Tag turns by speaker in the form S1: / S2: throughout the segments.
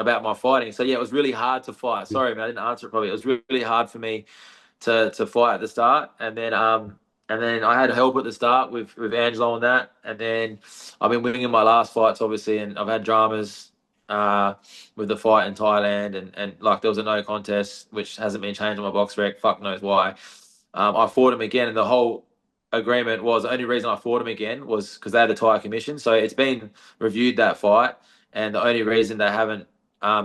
S1: about my fighting. So yeah, it was really hard to fight. Sorry, man, I didn't answer it probably. It was really hard for me to fight at the start, and then I had help at the start with Angelo and that, and then I've been winning my last fights obviously, and I've had dramas uh with the fight in Thailand, and like there was a no contest which hasn't been changed on my box rec. Fuck knows why. I fought him again, and the whole agreement was the only reason I fought him again was because they had the Thai commission. So it's been reviewed that fight, and the only reason they haven't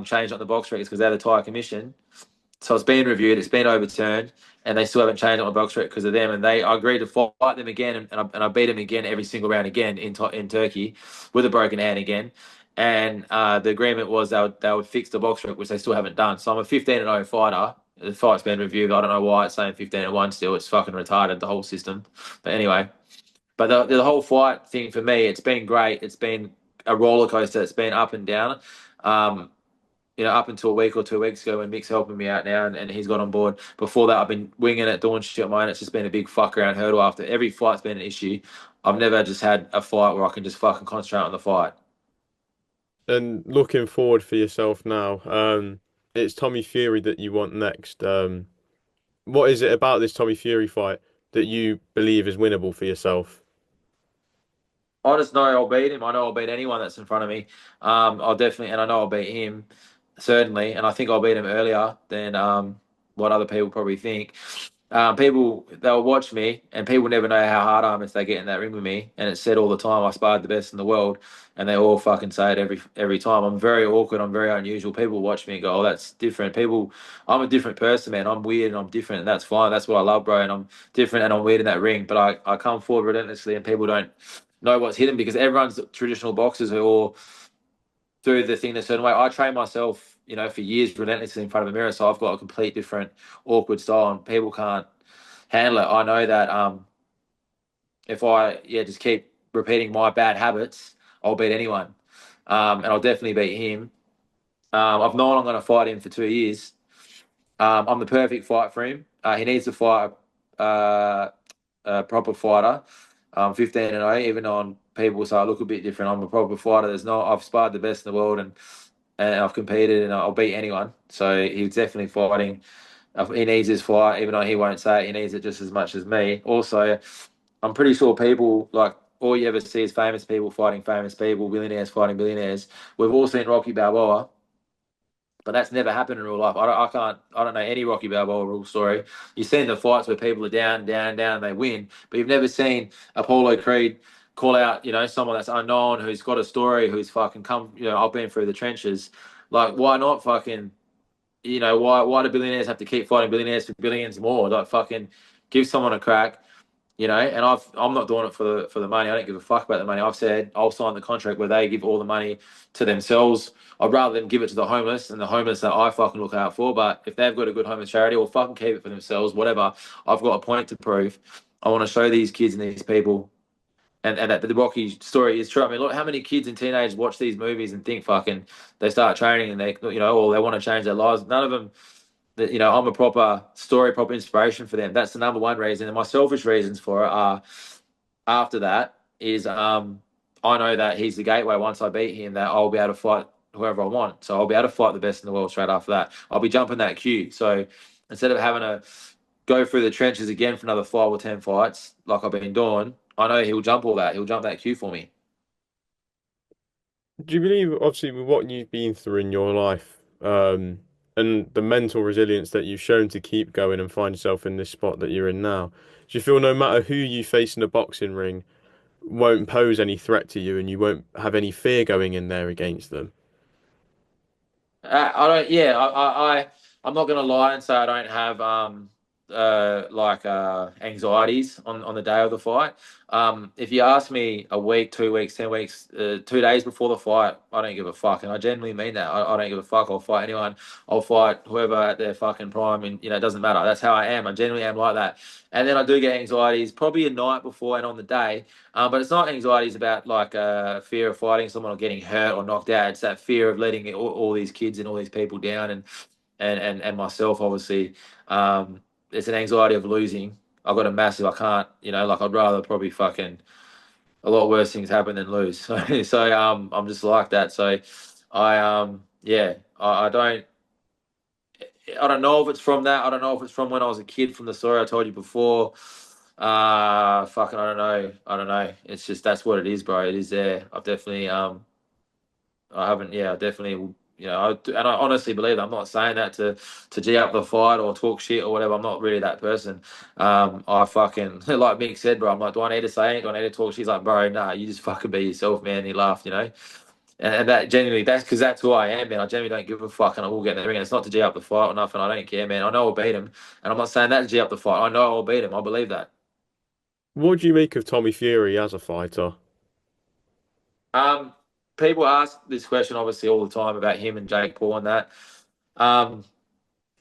S1: changed on the box rec is because they had the Thai commission. So it's been reviewed, it's been overturned, and they still haven't changed on my box rec because of them. And I agreed to fight them again, and I beat them again every single round again in Turkey with a broken hand again. And the agreement was they would fix the box rec, which they still haven't done. So I'm a 15-0 fighter. The fight's been reviewed. I don't know why it's saying 15-1 still. It's fucking retarded, the whole system. But anyway, but the whole fight thing for me, it's been great. It's been a roller coaster. It's been up and down. Um, up until a week or 2 weeks ago when Mick's helping me out now, and he's got on board. Before that, I've been winging it, doing shit on my own. It's just been a big fuck around hurdle after every fight's been an issue. I've never just had a fight where I can just fucking concentrate on the fight.
S2: And looking forward for yourself now, it's Tommy Fury that you want next. What is it about this Tommy Fury fight that you believe is winnable for yourself?
S1: I just know I'll beat him. I know I'll beat anyone that's in front of me. I'll definitely, and I know I'll beat him certainly, and I think I'll beat him earlier than what other people probably think. People they'll watch me, and people never know how hard I am if they get in that ring with me. And it's said all the time, I sparred the best in the world, and they all fucking say it every time. I'm very awkward. I'm very unusual. People watch me and go, "Oh, that's different." I'm a different person, man. I'm weird and I'm different, and that's fine. That's what I love, bro. And I'm different and I'm weird in that ring, but I come forward relentlessly, and people don't know what's hidden because everyone's traditional boxers who all do the thing a certain way. I train myself, for years relentlessly in front of a mirror, so I've got a complete different awkward style, and people can't handle it. I know that if I just keep repeating my bad habits, I'll beat anyone, and I'll definitely beat him. I've known I'm going to fight him for 2 years. I'm the perfect fight for him. He needs to fight a proper fighter. 15-0, even on people say I look a bit different. I'm a proper fighter. I've sparred the best in the world, and I've competed, and I'll beat anyone. So he's definitely fighting. He needs his fight, even though he won't say it. He needs it just as much as me. Also, I'm pretty sure people like all you ever see is famous people fighting famous people, billionaires fighting billionaires. We've all seen Rocky Balboa, but that's never happened in real life. I don't know any Rocky Balboa real story. You've seen the fights where people are down, down, down, and they win, but you've never seen Apollo Creed call out, someone that's unknown who's got a story, who's fucking come, I've been through the trenches. Like, why not fucking, why do billionaires have to keep fighting billionaires for billions more? Like, fucking give someone a crack. And I'm not doing it for the money. I don't give a fuck about the money. I've said I'll sign the contract where they give all the money to themselves. I'd rather them give it to the homeless and the homeless that I fucking look out for. But if they've got a good homeless charity, or fucking keep it for themselves, whatever. I've got a point to prove. I want to show these kids and these people, and that the Rocky story is true. I mean, look how many kids and teenagers watch these movies and think fucking they start training and they or they want to change their lives. None of them that I'm a proper story, proper inspiration for them. That's the number one reason. And my selfish reasons for it are after that is I know that he's the gateway. Once I beat him, that I'll be able to fight whoever I want. So I'll be able to fight the best in the world straight after that. I'll be jumping that queue. So instead of having to go through the trenches again for another 5 or 10 fights like I've been doing, I know he'll jump all that. He'll jump that queue for me.
S2: Do you believe, obviously, with what you've been through in your life, and the mental resilience that you've shown to keep going and find yourself in this spot that you're in now, do you feel no matter who you face in a boxing ring won't pose any threat to you and you won't have any fear going in there against them?
S1: I don't. Yeah, I'm not gonna lie and say I don't have anxieties on the day of the fight. If you ask me a week, 2 weeks, 10 weeks, 2 days before the fight, I don't give a fuck, and I genuinely mean that. I don't give a fuck. I'll fight anyone. I'll fight whoever at their fucking prime, and it doesn't matter. That's how I am. I genuinely am like that. And then I do get anxieties probably a night before and on the day. But it's not anxieties about like fear of fighting someone or getting hurt or knocked out. It's that fear of letting all these kids and all these people down, and myself obviously. It's an anxiety of losing. I've got a massive. I can't. Like I'd rather probably fucking a lot worse things happen than lose. So I'm just like that. So I yeah, I don't know if it's from that. I don't know if it's from when I was a kid, from the story I told you before. Fucking, I don't know. I don't know. It's just that's what it is, bro. It is there. I've definitely I haven't. Yeah, I definitely. And I honestly believe that. I'm not saying that to g up the fight or talk shit or whatever. I'm not really that person. I fucking like Mick said, bro. I'm like, do I need to say it? Do I need to talk? She's like, bro, nah. You just fucking be yourself, man. He laughed, and that genuinely, that's because that's who I am, man. I genuinely don't give a fuck, and I will get in the ring. And it's not to g up the fight or nothing. I don't care, man. I know I'll beat him, and I'm not saying that to g up the fight. I know I'll beat him. I believe that.
S2: What do you make of Tommy Fury as a fighter?
S1: Um, People ask this question obviously all the time about him and Jake Paul and that. Um,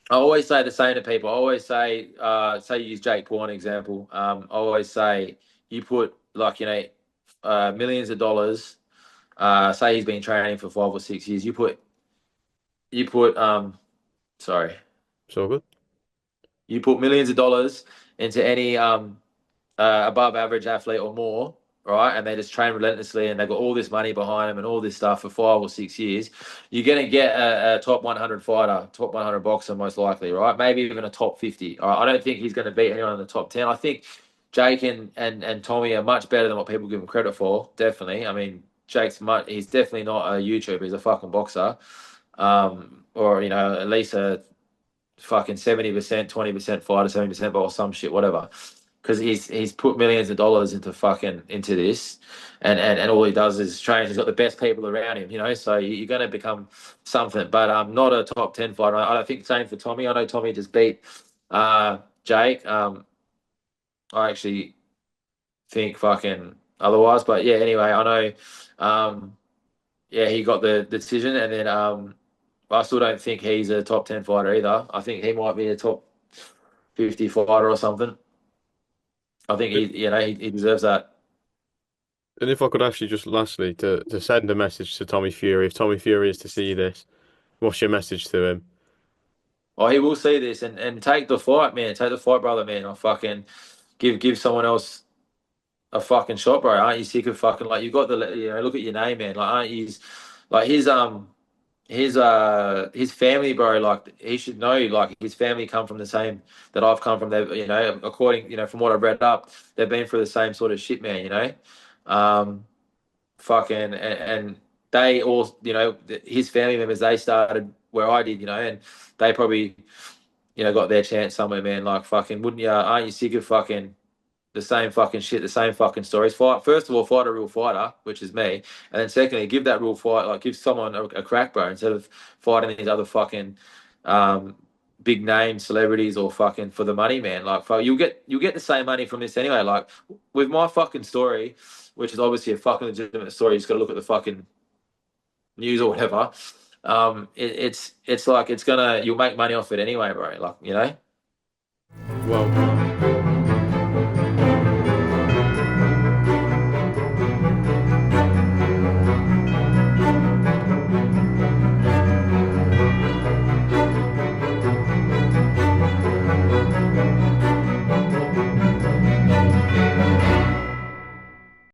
S1: I always say the same to people. I always say you use Jake Paul an example. I always say you put like millions of dollars. Say he's been training for 5 or 6 years. You put sorry,
S2: So good.
S1: you put millions of dollars into any above average athlete or more, right? And they just train relentlessly and they've got all this money behind them and all this stuff for 5 or 6 years. You're going to get a top 100 fighter, top 100 boxer, most likely, right? Maybe even a top 50. All right? I don't think he's going to beat anyone in the top 10. I think Jake and Tommy are much better than what people give him credit for. Definitely. I mean, he's definitely not a YouTuber. He's a fucking boxer. Or, at least a fucking 70%, 20% fighter, 70% or some shit, whatever. Because he's put millions of dollars into this, and all he does is train. He's got the best people around him, So you're going to become something, but not a top 10 fighter. I don't think same for Tommy. I know Tommy just beat Jake. I actually think fucking otherwise, but yeah. Anyway, I know. Yeah, he got the decision, and then I still don't think he's a top 10 fighter either. I think he might be a top 50 fighter or something. I think he deserves that.
S2: And if I could ask you just lastly to send a message to Tommy Fury, if Tommy Fury is to see this, what's your message to him?
S1: Oh, he will see this and take the fight, man. Take the fight, brother, man. I fucking give someone else a fucking shot, bro. Aren't you sick of fucking like you got look at your name, man. Like aren't you like his family, bro, like he should know like his family come from the same that I've come from. They've according from what I've read up, they've been through the same sort of shit, man. Um fucking and they all his family members, they started where I did, and they probably got their chance somewhere, man. Like fucking wouldn't you, aren't you sick of fucking the same fucking shit, the same fucking stories? Fight, first of all, fight a real fighter, which is me, and then secondly, give that real fight, like give someone a crack, bro, instead of fighting these other fucking um big name celebrities or fucking for the money, man. Like fuck, you'll get the same money from this anyway. Like with my fucking story, which is obviously a fucking legitimate story, you just got to look at the fucking news or whatever. It's like you'll make money off it anyway, bro. Like.
S2: Well.